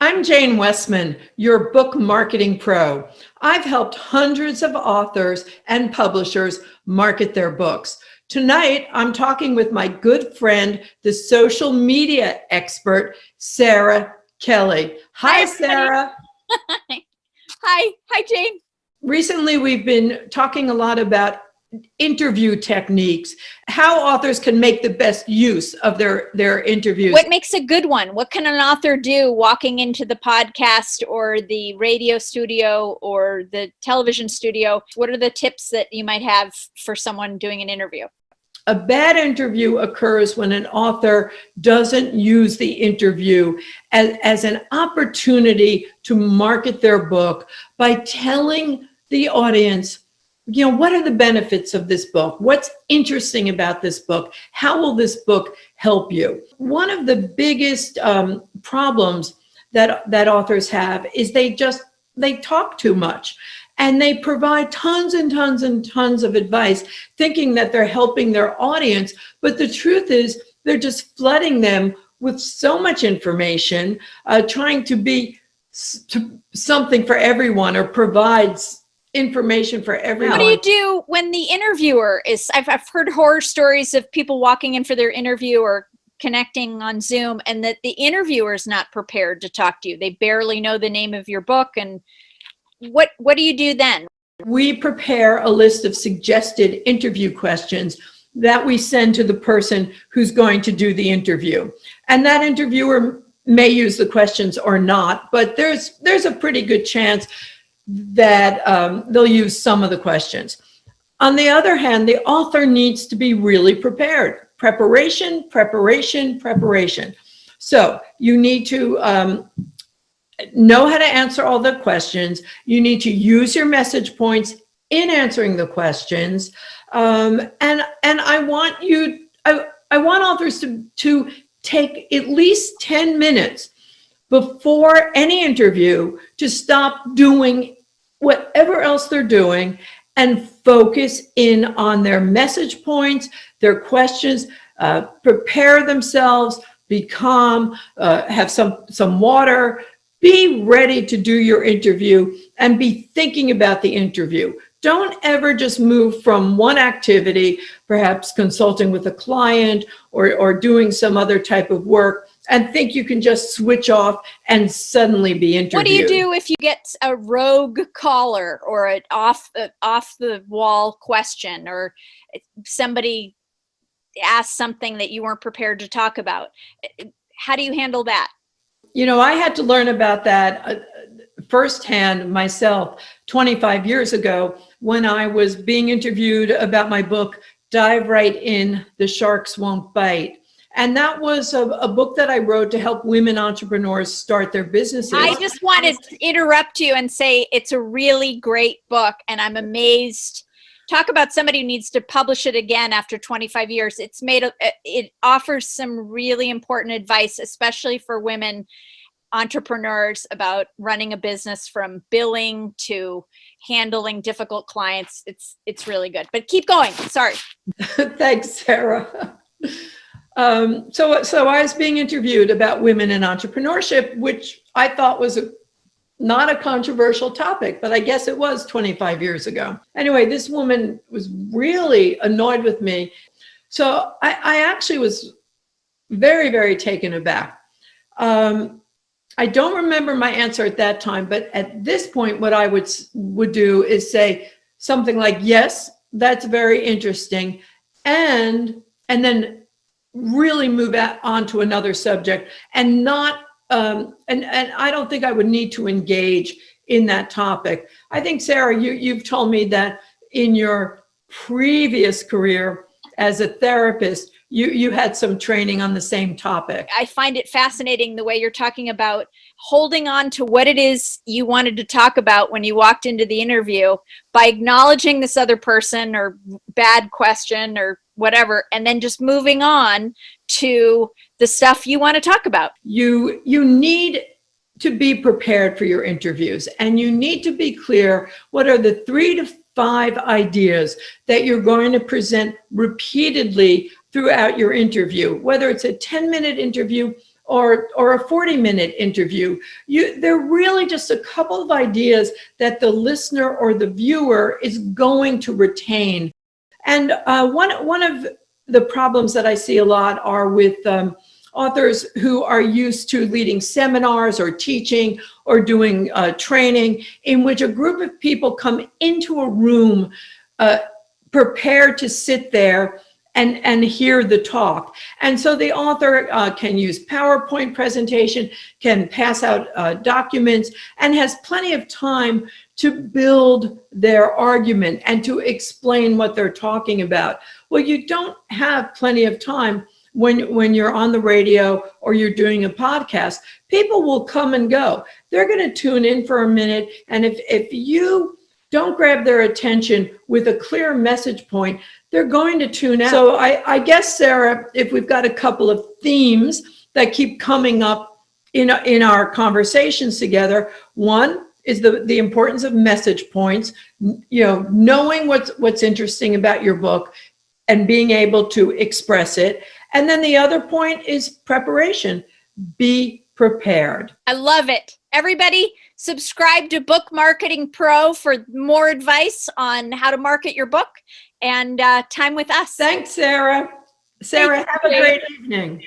I'm Jane Westman, your book marketing pro. I've helped hundreds of authors and publishers market their books. Tonight, I'm talking with my good friend, the social media expert, Sarah Kelly. Hi, Sarah. Hi, Jane. Recently, we've been talking a lot about interview techniques, how authors can make the best use of their interviews. What makes a good one? What can an author do walking into the podcast or the radio studio or the television studio? What are the tips that you might have for someone doing an interview? A bad interview occurs when an author doesn't use the interview as an opportunity to market their book by telling the audience, what are the benefits of this book? What's interesting about this book? How will this book help you? One of the biggest problems that authors have is they talk too much. And they provide tons and tons and tons of advice, thinking that they're helping their audience. But the truth is, they're just flooding them with so much information, trying to be something for everyone or provides information for everyone. What do you do when the interviewer is, I've heard horror stories of people walking in for their interview or connecting on Zoom, and that the interviewer is not prepared to talk to you. They barely know the name of your book. And what do you do then? We prepare a list of suggested interview questions that we send to the person who's going to do the interview. And that interviewer may use the questions or not, but there's a pretty good chance that they'll use some of the questions. On the other hand, the author needs to be really prepared. Preparation, preparation, preparation. So you need to know how to answer all the questions. You need to use your message points in answering the questions. And I want authors to take at least 10 minutes before any interview to stop doing whatever else they're doing and focus in on their message points, their questions, prepare themselves, be calm, have some water, be ready to do your interview and be thinking about the interview. Don't ever just move from one activity, perhaps consulting with a client or doing some other type of work, and think you can just switch off and suddenly be interviewed. What do you do if you get a rogue caller or an off the wall question, or somebody asks something that you weren't prepared to talk about? How do you handle that? I had to learn about that firsthand myself 25 years ago when I was being interviewed about my book, Dive Right In, The Sharks Won't Bite. And that was a book that I wrote to help women entrepreneurs start their businesses. I just wanted to interrupt you and say it's a really great book, and I'm amazed. Talk about somebody who needs to publish it again after 25 years. It offers some really important advice, especially for women entrepreneurs, about running a business from billing to handling difficult clients. It's really good. But keep going. Sorry. Thanks, Sarah. So I was being interviewed about women in entrepreneurship, which I thought was not a controversial topic, but I guess it was 25 years ago. Anyway, this woman was really annoyed with me. So I actually was very, very taken aback. I don't remember my answer at that time, but at this point, what I would do is say something like, yes, that's very interesting. And then really move on to another subject and not, and I don't think I would need to engage in that topic. I think, Sarah, you've told me that in your previous career as a therapist, you had some training on the same topic. I find it fascinating the way you're talking about holding on to what it is you wanted to talk about when you walked into the interview by acknowledging this other person or bad question or whatever, and then just moving on to the stuff you want to talk about. You need to be prepared for your interviews, and you need to be clear what are the 3 to 5 ideas that you're going to present repeatedly throughout your interview, whether it's a 10-minute interview or a 40-minute interview. They're really just a couple of ideas that the listener or the viewer is going to retain. And one of the problems that I see a lot are with authors who are used to leading seminars or teaching or doing training, in which a group of people come into a room prepared to sit there and hear the talk. And so the author can use PowerPoint presentation, can pass out documents, and has plenty of time to build their argument and to explain what they're talking about. Well, you don't have plenty of time when you're on the radio or you're doing a podcast. People will come and go. They're going to tune in for a minute, and if you don't grab their attention with a clear message point, they're going to tune out. So I guess, Sarah, if we've got a couple of themes that keep coming up in our conversations together, one is the importance of message points, knowing what's interesting about your book and being able to express it. And then the other point is preparation. Be prepared. I love it. Everybody, subscribe to Book Marketing Pro for more advice on how to market your book and time with us. Thanks, Sarah. Sarah, have a great evening.